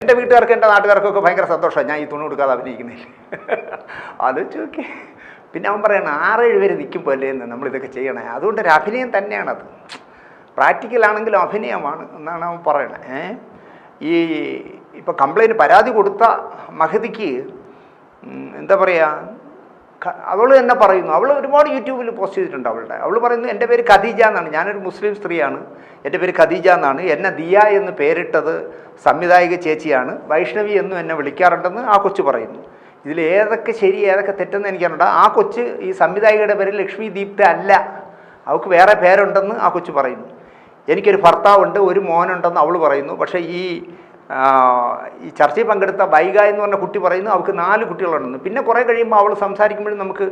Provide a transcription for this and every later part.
എൻ്റെ വീട്ടുകാർക്ക് എൻ്റെ നാട്ടുകാർക്കൊക്കെ ഭയങ്കര സന്തോഷമാണ് ഞാൻ ഈ തുണി കൊടുക്കാതെ അഭിനയിക്കുന്നില്ല. ആലോചിച്ച് നോക്കി. പിന്നെ അവൻ പറയണം 6-7 പേര് നിൽക്കുമ്പോൾ അല്ലേ എന്ന് നമ്മളിതൊക്കെ ചെയ്യണേ. അതുകൊണ്ടൊരു അഭിനയം തന്നെയാണത്. പ്രാക്ടിക്കലാണെങ്കിലും അഭിനയമാണ് എന്നാണ് അവൻ പറയണത്. ഈ ഇപ്പോൾ കംപ്ലൈൻറ്റ് പരാതി കൊടുത്ത മഹതിക്ക് എന്താ പറയുക, അവൾ തന്നെ പറയുന്നു, അവൾ ഒരുപാട് യൂട്യൂബിൽ പോസ്റ്റ് ചെയ്തിട്ടുണ്ട്. അവൾ പറയുന്നു എൻ്റെ പേര് ഖദീജ എന്നാണ്, ഞാനൊരു മുസ്ലിം സ്ത്രീയാണ്, എൻ്റെ പേര് ഖദീജ എന്നാണ്, എന്നെ ദിയ എന്ന് പേരിട്ടത് സംവിധായിക ചേച്ചിയാണ്, വൈഷ്ണവി എന്നും എന്നെ വിളിക്കാറുണ്ടെന്ന് ആ കൊച്ചു പറയുന്നു. ഇതിൽ ഏതൊക്കെ ശരി ഏതൊക്കെ തെറ്റെന്ന് എനിക്കറിയണ്ട. ആ കൊച്ച് ഈ സംവിധായികയുടെ പേര് ലക്ഷ്മി ദീപ്ത അല്ല, അവൾക്ക് വേറെ പേരുണ്ടെന്ന് ആ കൊച്ചു പറയുന്നു. എനിക്കൊരു ഭർത്താവുണ്ട്, ഒരു മോനുണ്ടെന്ന് അവൾ പറയുന്നു. പക്ഷേ ഈ ചർച്ചയിൽ പങ്കെടുത്ത ബൈഗ എന്ന് പറഞ്ഞ കുട്ടി പറയുന്നു അവൾക്ക് 4 കുട്ടികളുണ്ടെന്ന്. പിന്നെ കുറേ കഴിയുമ്പോൾ അവൾ സംസാരിക്കുമ്പോഴും നമുക്ക്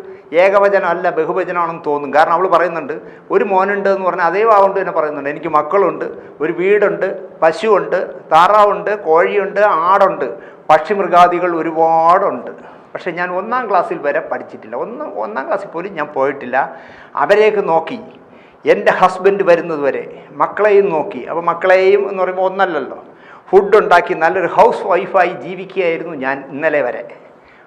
ഏകവചനം അല്ല ബഹുവചനമാണെന്ന് തോന്നും. കാരണം അവൾ പറയുന്നുണ്ട് ഒരു മോനുണ്ട് എന്ന് പറഞ്ഞാൽ അതേ വാവുകൊണ്ട് തന്നെ പറയുന്നുണ്ട്, എനിക്ക് മക്കളുണ്ട്, ഒരു വീടുണ്ട്, പശുവുണ്ട്, താറാവുണ്ട്, കോഴിയുണ്ട്, ആടുണ്ട്, പക്ഷിമൃഗാദികൾ ഒരുപാടുണ്ട്. പക്ഷേ ഞാൻ 1ാം ക്ലാസ്സിൽ വരെ പഠിച്ചിട്ടില്ല, 1ാം ക്ലാസ്സിൽ പോലും ഞാൻ പോയിട്ടില്ല. അവരെയൊക്കെ നോക്കി എൻ്റെ ഹസ്ബൻഡ് വരുന്നത് വരെ മക്കളെയും നോക്കി. അപ്പോൾ മക്കളെയും എന്ന് പറയുമ്പോൾ ഒന്നല്ലല്ലോ, ഫുഡ് ഉണ്ടാക്കി നല്ലൊരു ഹൗസ് വൈഫായി ജീവിക്കുകയായിരുന്നു ഞാൻ ഇന്നലെ വരെ.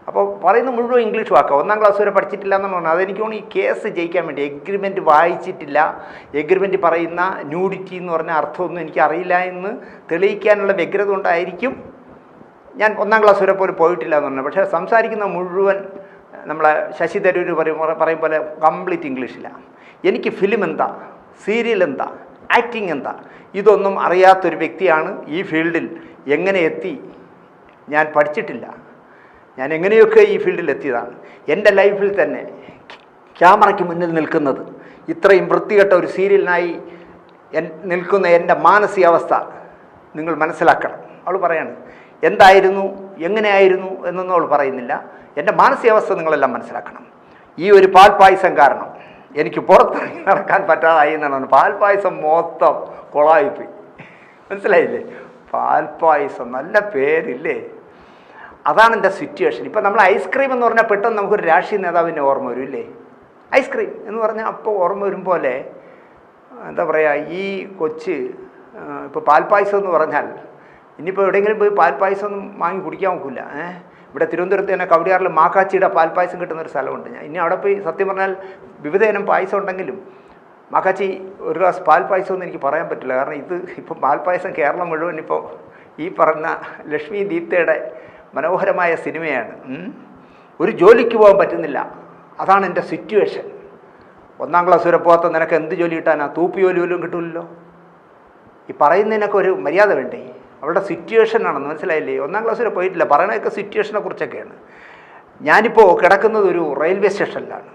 അപ്പോൾ പറയുന്ന മുഴുവൻ ഇംഗ്ലീഷ് വാക്കാണ്. 1ാം ക്ലാസ് വരെ പഠിച്ചിട്ടില്ല എന്ന് പറഞ്ഞാൽ അതെനിക്ക് തോന്നുന്നു ഈ കേസ് ജയിക്കാൻ വേണ്ടി. എഗ്രിമെൻറ്റ് വായിച്ചിട്ടില്ല, എഗ്രിമെൻറ്റ് പറയുന്ന ന്യൂഡിറ്റി എന്ന് പറഞ്ഞ അർത്ഥമൊന്നും എനിക്കറിയില്ല എന്ന് തെളിയിക്കാനുള്ള വ്യഗ്രത കൊണ്ടായിരിക്കും ഞാൻ 1ാം ക്ലാസ് വരെ പോലും പോയിട്ടില്ല എന്ന് പറഞ്ഞത്. പക്ഷേ സംസാരിക്കുന്ന മുഴുവൻ നമ്മളെ ശശി തരൂർ പറയും പോലെ കംപ്ലീറ്റ് ഇംഗ്ലീഷിലാണ്. എനിക്ക് ഫിലിം എന്താ, സീരിയൽ എന്താ, ആക്ടിങ് എന്താ, ഇതൊന്നും അറിയാത്തൊരു വ്യക്തിയാണ്. ഈ ഫീൽഡിൽ എങ്ങനെ എത്തി ഞാൻ പഠിച്ചിട്ടില്ല. ഞാൻ എങ്ങനെയൊക്കെ ഈ ഫീൽഡിൽ എത്തിയതാണ്. എൻ്റെ ലൈഫിൽ തന്നെ ക്യാമറയ്ക്ക് മുന്നിൽ നിൽക്കുന്നത്, ഇത്രയും വൃത്തികെട്ട ഒരു സീരിയലിനായി നിൽക്കുന്ന എൻ്റെ മാനസികാവസ്ഥ നിങ്ങൾ മനസ്സിലാക്കണം. അവൾ പറയാണ് എന്തായിരുന്നു എങ്ങനെയായിരുന്നു എന്നൊന്നും അവൾ പറയുന്നില്ല. എൻ്റെ മാനസികാവസ്ഥ നിങ്ങളെല്ലാം മനസ്സിലാക്കണം. ഈ ഒരു പാൽപ്പായസം കാരണം എനിക്ക് പുറത്തിറങ്ങി നടക്കാൻ പറ്റാതായി എന്നാണ്. പാൽപ്പായസം മൊത്തം കൊളായിപ്പോയി, മനസ്സിലായില്ലേ? പാൽപ്പായസം നല്ല പേരില്ലേ? അതാണ് എൻ്റെ സിറ്റുവേഷൻ. ഇപ്പം നമ്മൾ ഐസ്ക്രീം എന്ന് പറഞ്ഞാൽ പെട്ടെന്ന് നമുക്കൊരു രാഷ്ട്രീയ നേതാവിൻ്റെ ഓർമ്മ വരും ഇല്ലേ? ഐസ്ക്രീം എന്ന് പറഞ്ഞാൽ അപ്പോൾ ഓർമ്മ വരും പോലെ എന്താ പറയുക, ഈ കൊച്ച് ഇപ്പോൾ പാൽപ്പായസം എന്ന് പറഞ്ഞാൽ ഇനിയിപ്പോൾ എവിടെയെങ്കിലും പോയി പാൽപ്പായസം ഒന്നും വാങ്ങി കുടിക്കാൻ നോക്കില്ല. ഇവിടെ തിരുവനന്തപുരത്ത് തന്നെ കവടിയാറിൽ മാക്കാച്ചിയുടെ പാൽപ്പായസം കിട്ടുന്നൊരു സ്ഥലമുണ്ട്. ഞാൻ ഇനി അവിടെ പോയി സത്യം പറഞ്ഞാൽ വിവിധ ഇനം പായസം ഉണ്ടെങ്കിലും മാക്കാച്ചി ഒരു ഗ്ലാസ് പാൽപ്പായസം ഒന്നും എനിക്ക് പറയാൻ പറ്റില്ല. കാരണം ഇത് ഇപ്പോൾ പാൽപ്പായസം കേരളം മുഴുവൻ ഇപ്പോൾ ഈ പറഞ്ഞ ലക്ഷ്മി ദീപ്തയുടെ മനോഹരമായ സിനിമയാണ്. ഒരു ജോലിക്ക് പോകാൻ പറ്റുന്നില്ല, അതാണ് എൻ്റെ സിറ്റുവേഷൻ. 1ാം ക്ലാസ് വരെ പോകാത്ത നിനക്ക് എന്ത് ജോലി കിട്ടാനാ? തൂപ്പി ജോലി പോലും കിട്ടില്ലല്ലോ. ഈ പറയുന്നതിനൊക്കെ ഒരു മര്യാദ വേണ്ടേ? അവളുടെ സിറ്റുവേഷനാണെന്ന് മനസ്സിലായില്ലേ? 1ാം ക്ലാസ് വരെ പോയിട്ടില്ല, പറയണതൊക്കെ സിറ്റുവേഷനെ കുറിച്ചൊക്കെയാണ്. ഞാനിപ്പോൾ കിടക്കുന്നത് ഒരു റെയിൽവേ സ്റ്റേഷനിലാണ്.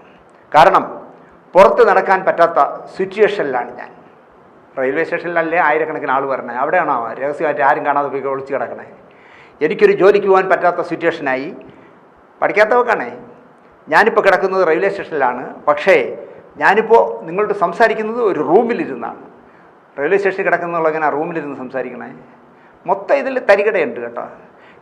കാരണം പുറത്ത് നടക്കാൻ പറ്റാത്ത സിറ്റുവേഷനിലാണ് ഞാൻ. റെയിൽവേ സ്റ്റേഷനിലല്ലേ ആയിരക്കണക്കിന് ആൾ വരണേ, അവിടെയാണോ രഹസ്യമായിട്ട് ആരും കാണാതെ പോയി ഒളിച്ച് കിടക്കണേ? എനിക്കൊരു ജോലിക്ക് പോകാൻ പറ്റാത്ത സിറ്റുവേഷനായി. പഠിക്കാത്തവർക്കാണേ. ഞാനിപ്പോൾ കിടക്കുന്നത് റെയിൽവേ സ്റ്റേഷനിലാണ്. പക്ഷേ ഞാനിപ്പോൾ നിങ്ങളോട് സംസാരിക്കുന്നത് ഒരു റൂമിലിരുന്നാണ്. റെയിൽവേ സ്റ്റേഷനിൽ കിടക്കുന്നുള്ള എങ്ങനെ റൂമിലിരുന്ന് സംസാരിക്കണേ? മൊത്തം ഇതിൽ തരികിടയുണ്ട് കേട്ടോ.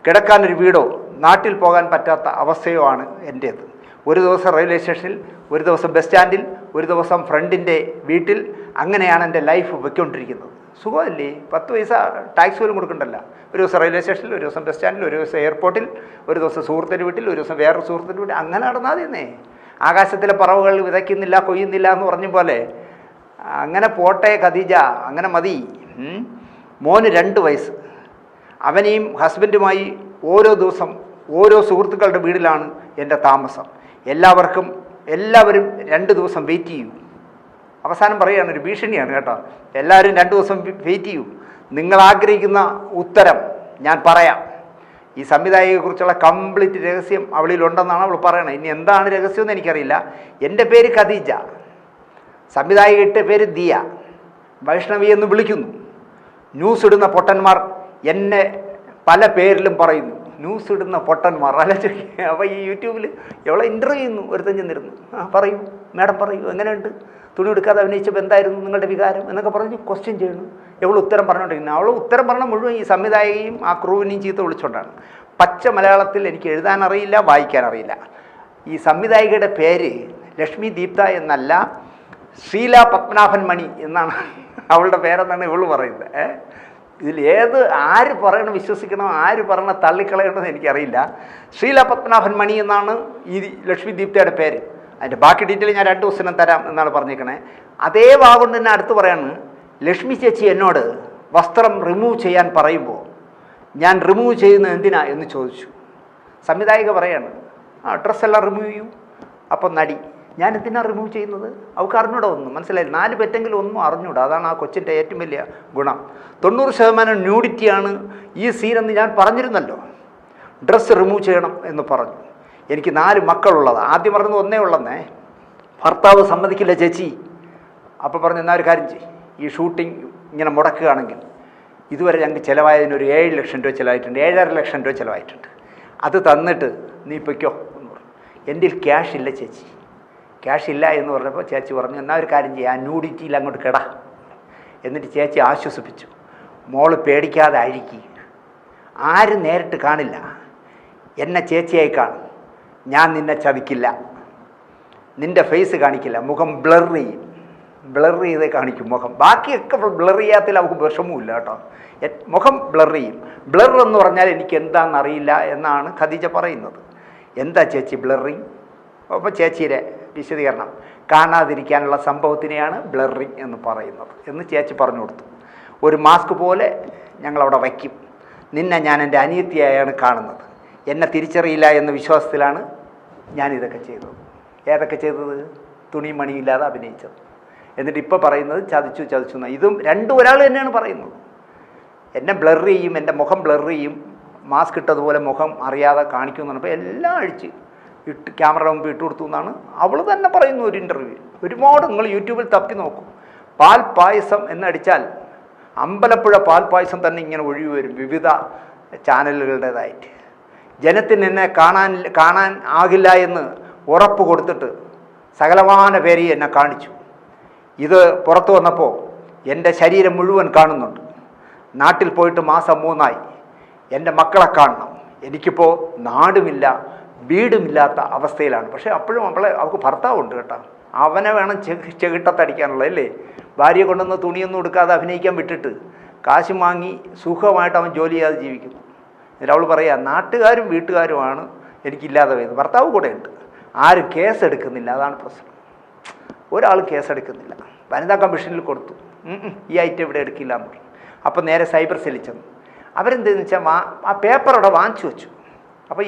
കിടക്കാനൊരു വീടോ നാട്ടിൽ പോകാൻ പറ്റാത്ത അവസ്ഥയോ ആണ് എൻ്റേത്. ഒരു ദിവസം റെയിൽവേ സ്റ്റേഷനിൽ, ഒരു ദിവസം ബസ് സ്റ്റാൻഡിൽ, ഒരു ദിവസം ഫ്രണ്ടിൻ്റെ വീട്ടിൽ, അങ്ങനെയാണ് എൻ്റെ ലൈഫ് പൊയ്ക്കൊണ്ടിരിക്കുന്നത്. സുഖമല്ലേ? 10 പൈസ ടാക്സ് പോലും കൊടുക്കണ്ടല്ല. ഒരു ദിവസം റെയിൽവേ സ്റ്റേഷനിൽ, ഒരു ദിവസം ബസ് സ്റ്റാൻഡിൽ, ഒരു ദിവസം എയർപോർട്ടിൽ, ഒരു ദിവസം സുഹൃത്തിൻ്റെ വീട്ടിൽ, ഒരു ദിവസം വേറൊരു സുഹൃത്തിൻ്റെ വീട്ടിൽ, അങ്ങനെ നടന്നാൽ മതിയെന്നേ. ആകാശത്തിലെ പറവുകൾ വിതയ്ക്കുന്നില്ല കൊയ്യുന്നില്ല എന്ന് പറഞ്ഞ പോലെ അങ്ങനെ പോട്ടെ ഖദീജ, അങ്ങനെ മതി. മോന് 2 വയസ്സ്. അവനെയും ഹസ്ബൻഡുമായി ഓരോ ദിവസം ഓരോ സുഹൃത്തുക്കളുടെ വീട്ടിലാണ് എൻ്റെ താമസം. എല്ലാവരും 2 ദിവസം വെയിറ്റ് ചെയ്യൂ. അവസാനം പറയുകയാണ്, ഒരു ഭീഷണിയാണ് കേട്ടോ. എല്ലാവരും 2 ദിവസം വെയിറ്റ് ചെയ്യൂ. നിങ്ങൾ ആഗ്രഹിക്കുന്ന ഉത്തരം ഞാൻ പറയാം. ഈ സംവിധായകയെക്കുറിച്ചുള്ള കംപ്ലീറ്റ് രഹസ്യം അവളിലുണ്ടെന്നാണ് അവൾ പറയണത്. ഇനി എന്താണ് രഹസ്യമെന്ന് എനിക്കറിയില്ല. എൻ്റെ പേര് ഖദീജ, സംവിധായകയുടെ പേര് ദിയ, വൈഷ്ണവി എന്ന് വിളിക്കുന്നു. ന്യൂസ് ഇടുന്ന പൊട്ടന്മാർ എന്നെ പല പേരിലും പറയുന്നു. ന്യൂസ് ഇടുന്ന പൊട്ടന്മാർ അല്ല. അപ്പോൾ ഈ യൂട്യൂബിൽ എവളെ ഇൻ്റർവ്യൂ ചെയ്യുന്നു, ഒരുത്തൻ ചെന്നിരുന്നു. പറയൂ മാഡം, പറയൂ, എങ്ങനെയുണ്ട്, തുണി എടുക്കാതെ അഭിനയിച്ചപ്പോൾ എന്തായിരുന്നു നിങ്ങളുടെ വികാരം എന്നൊക്കെ പറഞ്ഞ് ക്വസ്റ്റ്യൻ ചെയ്യുന്നു. എവൾ ഉത്തരം പറഞ്ഞുകൊണ്ടിരിക്കുന്നത്. അവൾ ഉത്തരം പറഞ്ഞാൽ മുഴുവൻ ഈ സംവിധായകയും ആ ക്രൂവിനെയും ചീത്ത വിളിച്ചുകൊണ്ടാണ്. പച്ച മലയാളത്തിൽ എനിക്ക് എഴുതാൻ അറിയില്ല, വായിക്കാൻ അറിയില്ല. ഈ സംവിധായികയുടെ പേര് ലക്ഷ്മി ദീപ്ത എന്നല്ല, ഷീല പത്മനാഭൻ മണി എന്നാണ് അവളുടെ പേരെന്നാണ് ഇവള് പറയുന്നത്. ഇതിൽ ആര് പറയണം വിശ്വസിക്കണം, ആര് പറയണ തള്ളിക്കളയണമെന്ന് എനിക്കറിയില്ല. ശ്രീല പത്മനാഭൻ മണി എന്നാണ് ഈ ലക്ഷ്മി ദീപ്തയുടെ പേര്. അതിൻ്റെ ബാക്കി ഡീറ്റെയിൽ ഞാൻ 2 ദിവസം തരാം എന്നാണ് പറഞ്ഞിരിക്കണേ. അതേ വാഗൊണ്ട് തന്നെ അടുത്ത് പറയാണ്, ലക്ഷ്മി ചേച്ചി എന്നോട് വസ്ത്രം റിമൂവ് ചെയ്യാൻ പറയുമ്പോൾ ഞാൻ റിമൂവ് ചെയ്യുന്നത് എന്തിനാ എന്ന് ചോദിച്ചു. സംവിധായിക പറയാണ്, ഡ്രസ്സെല്ലാം റിമൂവ് ചെയ്യൂ. അപ്പം നടി, ഞാൻ എന്തിനാണ് റിമൂവ് ചെയ്യുന്നത്? അവൾക്ക് അറിഞ്ഞൂടാ, ഒന്നും മനസ്സിലായി. 4 പെറ്റെങ്കിലും ഒന്നും അറിഞ്ഞൂടാ. അതാണ് ആ കൊച്ചിൻ്റെ ഏറ്റവും വലിയ ഗുണം. 90% ന്യൂഡിറ്റിയാണ് ഈ സീനെന്ന് ഞാൻ പറഞ്ഞിരുന്നല്ലോ. ഡ്രസ്സ് റിമൂവ് ചെയ്യണം എന്ന് പറഞ്ഞു. എനിക്ക് 4 മക്കളുള്ളത്. ആദ്യം പറഞ്ഞത് ഒന്നേ ഉള്ളെന്നേ. ഭർത്താവ് സമ്മതിക്കില്ല ചേച്ചി. അപ്പോൾ പറഞ്ഞു, എന്നാൽ ഒരു കാര്യം ചെയ്യും, ഈ ഷൂട്ടിംഗ് ഇങ്ങനെ മുടക്കുകയാണെങ്കിൽ ഇതുവരെ ഞങ്ങൾക്ക് ചിലവായതിനൊരു 7 ലക്ഷം രൂപ ചിലവായിട്ടുണ്ട്, 7.5 ലക്ഷം രൂപ ചിലവായിട്ടുണ്ട്, അത് തന്നിട്ട് നീ പൊയ്ക്കോ എന്ന് പറഞ്ഞു. എൻ്റെ ക്യാഷ് ഇല്ല ചേച്ചി. ക്യാഷ് ഇല്ല എന്ന് പറഞ്ഞപ്പോൾ ചേച്ചി പറഞ്ഞു, എന്നാൽ ഒരു കാര്യം ചെയ്യുക, ആ ന്യൂഡിറ്റിയിൽ അങ്ങോട്ട് കിട. എന്നിട്ട് ചേച്ചി ആശ്വസിപ്പിച്ചു, മോള് പേടിക്കാതെ അഴിക്കി, ആരും നേരിട്ട് കാണില്ല, എന്നെ ചേച്ചിയായി കാണും, ഞാൻ നിന്നെ ചതിക്കില്ല, നിൻ്റെ ഫേസ് കാണിക്കില്ല, മുഖം ബ്ലർ ചെയ്യും, ബ്ലർ ചെയ്തേ കാണിക്കും മുഖം, ബാക്കിയൊക്കെ ബ്ലർ ചെയ്യാത്തിൽ അവൾക്ക് വിഷമമില്ല കേട്ടോ, മുഖം ബ്ലർ ചെയ്യും. ബ്ലർ എന്ന് പറഞ്ഞാൽ എനിക്ക് എന്താണെന്നറിയില്ല എന്നാണ് ഖദീജ പറയുന്നത്. എന്താ ചേച്ചി ബ്ലറിങ്? അപ്പോൾ ചേച്ചിയുടെ വിശദീകരണം, കാണാതിരിക്കാനുള്ള സംഭവത്തിനെയാണ് ബ്ലറിങ് എന്ന് പറയുന്നത് എന്ന് ചേച്ചി പറഞ്ഞു കൊടുത്തു. ഒരു മാസ്ക് പോലെ ഞങ്ങളവിടെ വയ്ക്കും, നിന്നെ ഞാൻ എൻ്റെ അനിയത്തിയായാണ് കാണുന്നത്, എന്നെ തിരിച്ചറിയില്ല എന്ന വിശ്വാസത്തിലാണ് ഞാനിതൊക്കെ ചെയ്തത്. ഏതൊക്കെ ചെയ്തത്? തുണിയും മണിയില്ലാതെ അഭിനയിച്ചത്. എന്നിട്ട് ഇപ്പോൾ പറയുന്നത് ചതിച്ചു എന്നാണ്. ഇതും രണ്ടും ഒരാൾ തന്നെയാണ് പറയുന്നത്. എന്നെ ബ്ലർ ചെയ്യും, എൻ്റെ മുഖം ബ്ലർ ചെയ്യും, മാസ്ക് ഇട്ടതുപോലെ മുഖം അറിയാതെ കാണിക്കുമെന്ന് പറഞ്ഞപ്പോൾ എല്ലാം അഴിച്ച് ക്യാമറ മുമ്പ് ഇട്ട് കൊടുത്തു എന്നാണ് അവൾ തന്നെ പറയുന്നു ഒരു ഇൻ്റർവ്യൂ. ഒരുപാട് നിങ്ങൾ യൂട്യൂബിൽ തപ്പി നോക്കും. പാൽ പായസം എന്നടിച്ചാൽ അമ്പലപ്പുഴ പാൽ പായസം തന്നെ ഇങ്ങനെ ഒഴിവ് വരും വിവിധ ചാനലുകളുടേതായിട്ട്. ജനത്തിന് എന്നെ കാണാൻ ആകില്ല എന്ന് ഉറപ്പ് കൊടുത്തിട്ട് സകലമാന പേര് എന്നെ കാണിച്ചു. ഇത് പുറത്തു വന്നപ്പോൾ എൻ്റെ ശരീരം മുഴുവൻ കാണുന്നുണ്ട്. നാട്ടിൽ പോയിട്ട് മാസം 3 എൻ്റെ മക്കളെ കാണണം. എനിക്കിപ്പോൾ നാടുമില്ല വീടുമില്ലാത്ത അവസ്ഥയിലാണ്. പക്ഷേ അപ്പോഴും അവൾക്ക് ഭർത്താവുണ്ട് കേട്ടോ. അവനെ വേണം ചെകിട്ടത്തടിക്കാനുള്ളത് അല്ലേ. ഭാര്യ കൊണ്ടുവന്ന് തുണിയൊന്നും എടുക്കാതെ അഭിനയിക്കാൻ വിട്ടിട്ട് കാശും വാങ്ങി സുഖമായിട്ട് അവൻ ജോലി ചെയ്യാതെ ജീവിക്കുന്നു. എന്നിട്ട് അവൾ പറയുക, നാട്ടുകാരും വീട്ടുകാരുമാണ് എനിക്കില്ലാതെ പോയത്, ഭർത്താവ് കൂടെ ഉണ്ട്, ആരും കേസെടുക്കുന്നില്ല, അതാണ് പ്രശ്നം. ഒരാൾ കേസെടുക്കുന്നില്ല. വനിതാ കമ്മീഷനിൽ കൊടുത്തു, ഈ ഐറ്റം ഇവിടെ എടുക്കില്ല എന്ന് പറഞ്ഞു. അപ്പോൾ നേരെ സൈബർ സെല്ലിൽ ചെന്നു. അവരെന്തെന്ന് വെച്ചാൽ ആ പേപ്പർ അവിടെ വാങ്ങിച്ചു വെച്ചു. അപ്പോൾ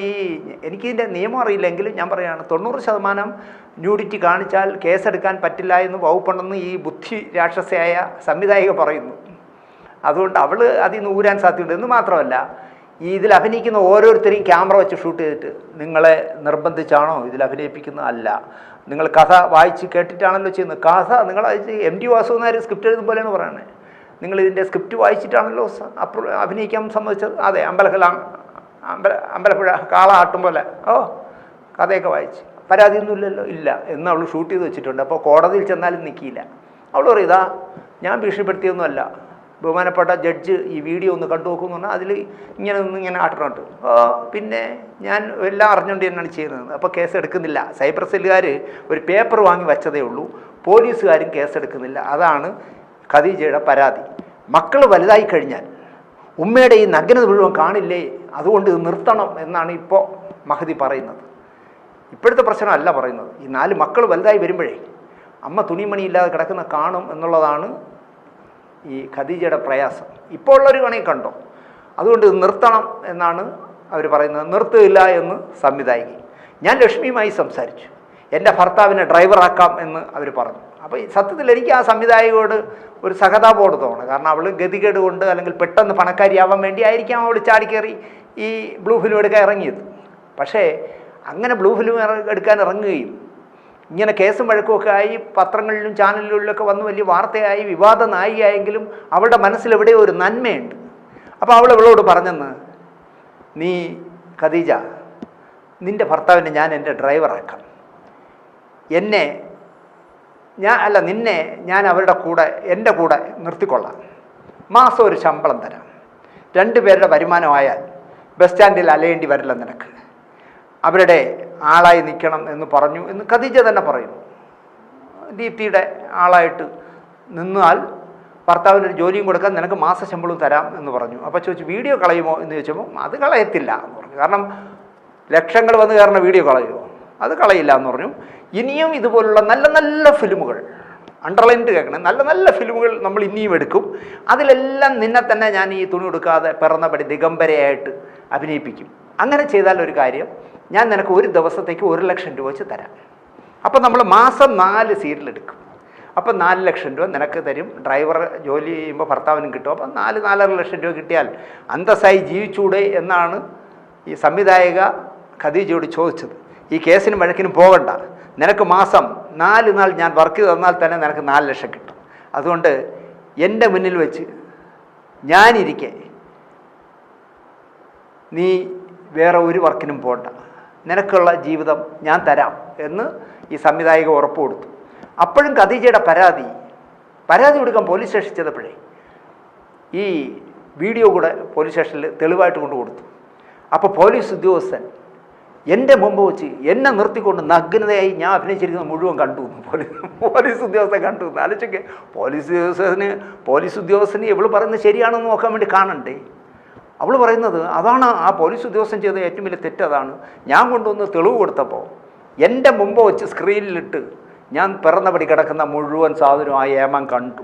എനിക്കിതിൻ്റെ നിയമം അറിയില്ലെങ്കിലും ഞാൻ പറയുകയാണ്, 90% ന്യൂഡിറ്റി കാണിച്ചാൽ കേസെടുക്കാൻ പറ്റില്ല എന്ന് വകുപ്പുണ്ടെന്ന് ഈ ബുദ്ധി രാക്ഷസയായ സംവിധായിക പറയുന്നു. അതുകൊണ്ട് അവൾ അതിൽ നിന്ന് ഊരാൻ സാധ്യതയുണ്ട്. എന്ന് മാത്രമല്ല, ഇതിൽ അഭിനയിക്കുന്ന ഓരോരുത്തരെയും ക്യാമറ വെച്ച് ഷൂട്ട് ചെയ്തിട്ട് നിങ്ങളെ നിർബന്ധിച്ചാണോ ഇതിൽ അഭിനയിപ്പിക്കുന്നത്? അല്ല, നിങ്ങൾ കഥ വായിച്ച് കേട്ടിട്ടാണല്ലോ ചെയ്യുന്നത്. കഥ നിങ്ങൾ MT വാസുദേവൻ സ്ക്രിപ്റ്റ് എഴുതും പോലെയാണ് പറയുന്നത്. നിങ്ങളിതിൻ്റെ സ്ക്രിപ്റ്റ് വായിച്ചിട്ടാണല്ലോ അഭിനയിക്കാൻ സമ്മതിച്ചത്. അതെ, അമ്പലപ്പുഴ കാള ആട്ടും പോലെ കഥയൊക്കെ വായിച്ച് പരാതിയൊന്നുമില്ലല്ലോ. ഇല്ല എന്ന് അവൾ ഷൂട്ട് ചെയ്ത് വെച്ചിട്ടുണ്ട്. അപ്പോൾ കോടതിയിൽ ചെന്നാലും നിൽക്കിയില്ല. അവൾ പറയും, ഇതാ ഞാൻ ഭീഷണിപ്പെടുത്തിയൊന്നുമല്ല, ബഹുമാനപ്പെട്ട ജഡ്ജ് ഈ വീഡിയോ ഒന്ന് കണ്ടു നോക്കുമെന്ന് പറഞ്ഞാൽ അതിൽ ഇങ്ങനെ ആട്ടണുണ്ട്. പിന്നെ ഞാൻ എല്ലാം അറിഞ്ഞുകൊണ്ട് തന്നെയാണ് ചെയ്യുന്നത്. അപ്പോൾ കേസ് എടുക്കുന്നില്ല. സൈബർ സെല്ലുകാർ ഒരു പേപ്പർ വാങ്ങി വച്ചതേ ഉള്ളൂ, പോലീസുകാരും കേസെടുക്കുന്നില്ല. അതാണ് ഖദീജയുടെ പരാതി. മക്കൾ വലുതായി കഴിഞ്ഞാൽ ഉമ്മയുടെ ഈ നഗ്നത മുഴുവൻ കാണില്ലേ, അതുകൊണ്ട് ഇത് നിർത്തണം എന്നാണ് ഇപ്പോൾ മഹദി പറയുന്നത്. ഇപ്പോഴത്തെ പ്രശ്നമല്ല പറയുന്നത്. ഈ 4 മക്കൾ വലുതായി വരുമ്പോഴേ അമ്മ തുണിമണിയില്ലാതെ കിടക്കുന്ന കാണും എന്നുള്ളതാണ് ഈ ഖദീജയുടെ പ്രയാസം. ഇപ്പോൾ ഉള്ളൊരു കണി കണ്ടോ, അതുകൊണ്ട് ഇത് നിർത്തണം എന്നാണ് അവർ പറയുന്നത്. നിർത്തുകയില്ല എന്ന് സംവിധായിക. ഞാൻ ലക്ഷ്മിയുമായി സംസാരിച്ചു, എൻ്റെ ഭർത്താവിനെ ഡ്രൈവറാക്കാം എന്ന് അവർ പറഞ്ഞു. അപ്പോൾ ഈ സത്യത്തിൽ എനിക്ക് ആ സംവിധായകയോട് ഒരു സഹതാപോട് തോന്നുന്നു. കാരണം അവൾ ഗതികേട് കൊണ്ട് അല്ലെങ്കിൽ പെട്ടെന്ന് പണക്കാരിയാവാൻ വേണ്ടി ആയിരിക്കാം അവൾ ചാടിക്കയറി ഈ ബ്ലൂ ഫിലിം എടുക്കാൻ ഇറങ്ങിയത്. പക്ഷേ അങ്ങനെ ബ്ലൂ ഫിലിം എടുക്കാൻ ഇറങ്ങുകയും ഇങ്ങനെ കേസും വഴക്കുമൊക്കെ ആയി പത്രങ്ങളിലും ചാനലുകളിലൊക്കെ വന്ന് വലിയ വാർത്തയായി വിവാദ നായികയായെങ്കിലും അവളുടെ മനസ്സിലെവിടെയോ ഒരു നന്മയുണ്ട്. അപ്പോൾ അവൾ ഇവളോട് പറഞ്ഞെന്ന്, നീ ഖദീജ, നിൻ്റെ ഭർത്താവിനെ ഞാൻ എൻ്റെ ഡ്രൈവറാക്കാം, നിന്നെ ഞാൻ അവരുടെ കൂടെ എൻ്റെ കൂടെ നിർത്തിക്കൊള്ളാം, മാസം ഒരു ശമ്പളം തരാം, 2 പേരുടെ വരുമാനമായാൽ ബസ് സ്റ്റാൻഡിൽ അലയേണ്ടി വരില്ല നിനക്ക്, അവരുടെ ആളായി നിൽക്കണം എന്ന് പറഞ്ഞു എന്ന് ഖദീജ തന്നെ പറയുന്നു. ദീപ്തിയുടെ ആളായിട്ട് നിന്നാൽ ഭർത്താവിനൊരു ജോലിയും കൊടുക്കാൻ നിനക്ക് മാസശമ്പളവും തരാം എന്ന് പറഞ്ഞു. അപ്പോൾ ചോദിച്ചു വീഡിയോ കളയുമോ എന്ന് ചോദിച്ചപ്പോൾ അത് കളയത്തില്ല എന്ന് പറഞ്ഞു. കാരണം ലക്ഷങ്ങൾ വന്ന് കയറുന്ന വീഡിയോ കളയുമോ, അത് കളയില്ല എന്ന് പറഞ്ഞു. ഇനിയും ഇതുപോലുള്ള നല്ല നല്ല ഫിലിമുകൾ, അണ്ടർലൈൻഡ് കേൾക്കണം, നല്ല നല്ല ഫിലിമുകൾ നമ്മൾ ഇനിയും എടുക്കും. അതിലെല്ലാം നിന്നെ തന്നെ ഞാൻ ഈ തുണി കൊടുക്കാതെ പിറന്നപടി ദിഗംബരയായിട്ട് അഭിനയിപ്പിക്കും. അങ്ങനെ ചെയ്താൽ ഒരു കാര്യം, ഞാൻ നിനക്ക് ഒരു ദിവസത്തേക്ക് 1 ലക്ഷം രൂപ വെച്ച് തരാം. അപ്പം നമ്മൾ മാസം 4 സീരിയലെടുക്കും. അപ്പം 4 ലക്ഷം രൂപ നിനക്ക് തരും. ഡ്രൈവർ ജോലി ചെയ്യുമ്പോൾ ഭർത്താവിനും കിട്ടും. അപ്പം 4-4.5 ലക്ഷം രൂപ കിട്ടിയാൽ അന്തസ്സായി ജീവിച്ചൂടെ എന്നാണ് ഈ സംവിധായക ഖദീജയോട് ചോദിച്ചത്. ഈ കേസിനും വഴക്കിനും പോകണ്ട, നിനക്ക് മാസം 4 നാൾ ഞാൻ വർക്ക് തന്നാൽ തന്നെ നിനക്ക് 4 ലക്ഷം കിട്ടും. അതുകൊണ്ട് എൻ്റെ മുന്നിൽ വെച്ച് ഞാനിരിക്കെ നീ വേറെ ഒരു വർക്കിനും പോകണ്ട, നിനക്കുള്ള ജീവിതം ഞാൻ തരാം എന്ന് ഈ സംവിധായക ഉറപ്പ് കൊടുത്തു. അപ്പോഴും ഖദീജയുടെ പരാതി കൊടുക്കാൻ പോലീസ് സ്റ്റേഷനിൽ ചെന്നപ്പോഴേ ഈ വീഡിയോ കൂടെ പോലീസ് സ്റ്റേഷനിൽ തെളിവായിട്ട് കൊണ്ട് കൊടുത്തു. അപ്പോൾ പോലീസ് ഉദ്യോഗസ്ഥൻ എൻ്റെ മുമ്പ് വെച്ച് എന്നെ നിർത്തിക്കൊണ്ട് നഗ്നതയായി ഞാൻ അഭിനയിച്ചിരിക്കുന്നത് മുഴുവൻ കണ്ടു. പോലീസ് ഉദ്യോഗസ്ഥൻ കണ്ടു. ആലോചിക്കെ, പോലീസ് ഉദ്യോഗസ്ഥന് ഇവള് പറയുന്നത് ശരിയാണെന്ന് നോക്കാൻ വേണ്ടി കാണണ്ടേ? അവൾ പറയുന്നത് അതാണ്, ആ പോലീസ് ഉദ്യോഗസ്ഥൻ ചെയ്ത ഏറ്റവും വലിയ തെറ്റതാണ്. ഞാൻ കൊണ്ടുവന്ന് തെളിവ് കൊടുത്തപ്പോൾ എൻ്റെ മുമ്പ് വെച്ച് സ്ക്രീനിലിട്ട് ഞാൻ പിറന്നപടി കിടക്കുന്ന മുഴുവൻ സാധനവും ആ ഏമാൻ കണ്ടു.